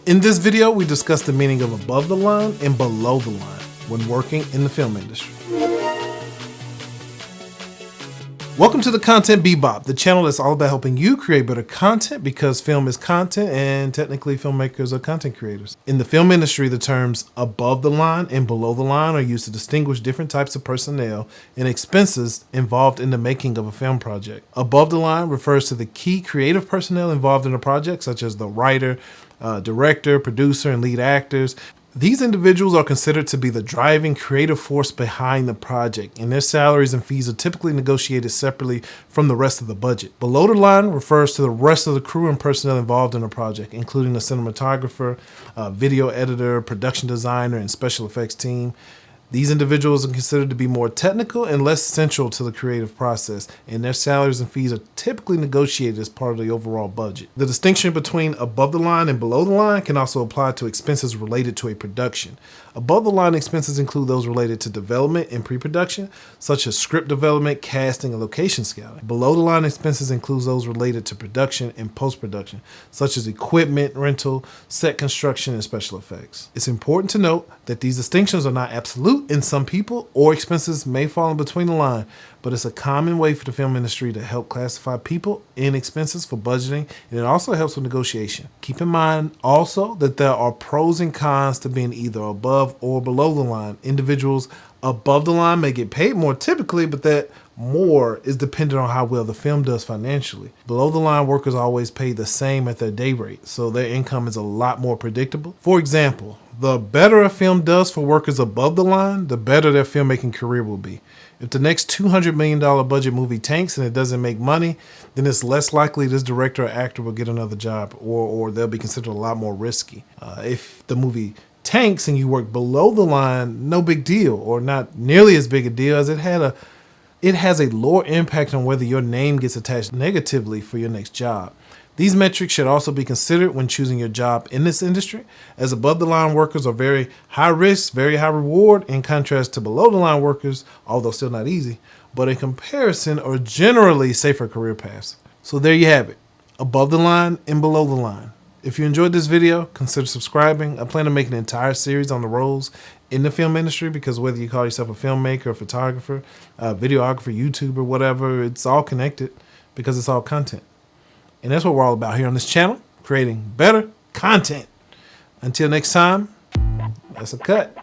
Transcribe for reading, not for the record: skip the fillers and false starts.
In this video, we discuss the meaning of above the line and below the line when working in the film industry. Welcome to the Content Bebop, the channel that's all about helping you create better content because film is content and technically filmmakers are content creators. In the film industry, the terms above the line and below the line are used to distinguish different types of personnel and expenses involved in the making of a film project. Above the line refers to the key creative personnel involved in a project, such as the writer, director, producer, and lead actors. These individuals are considered to be the driving creative force behind the project, and their salaries and fees are typically negotiated separately from the rest of the budget. Below the line refers to the rest of the crew and personnel involved in the project, including the cinematographer, video editor, production designer, and special effects team. These individuals are considered to be more technical and less central to the creative process, and their salaries and fees are typically negotiated as part of the overall budget. The distinction between above the line and below the line can also apply to expenses related to a production. Above the line expenses include those related to development and pre-production, such as script development, casting, and location scouting. Below the line expenses include those related to production and post-production, such as equipment rental, set construction, and special effects. It's important to note that these distinctions are not absolute in some people, or expenses may fall in between the line, but it's a common way for the film industry to help classify people and expenses for budgeting, and it also helps with negotiation. Keep in mind also that there are pros and cons to being either above or below the line. Individuals above the line may get paid more typically, but that more is dependent on how well the film does financially. Below the line workers are always paid the same at their day rate, so their income is a lot more predictable. For example, the better a film does for workers above the line, the better their filmmaking career will be. If the next $200 million budget movie tanks and it doesn't make money, then it's less likely this director or actor will get another job, or they'll be considered a lot more risky. If the movie tanks and you work below the line, no big deal, or not nearly as big a deal, as it has a lower impact on whether your name gets attached negatively for your next job. These metrics should also be considered when choosing your job in this industry, as above the line workers are very high risk, very high reward, in contrast to below the line workers, although still not easy, but in comparison are generally safer career paths. So there you have it, above the line and below the line. If you enjoyed this video, consider subscribing. I plan to make an entire series on the roles in the film industry, because whether you call yourself a filmmaker, a photographer, a videographer, YouTuber, whatever, it's all connected because it's all content. And that's what we're all about here on this channel, creating better content. Until next time, that's a cut.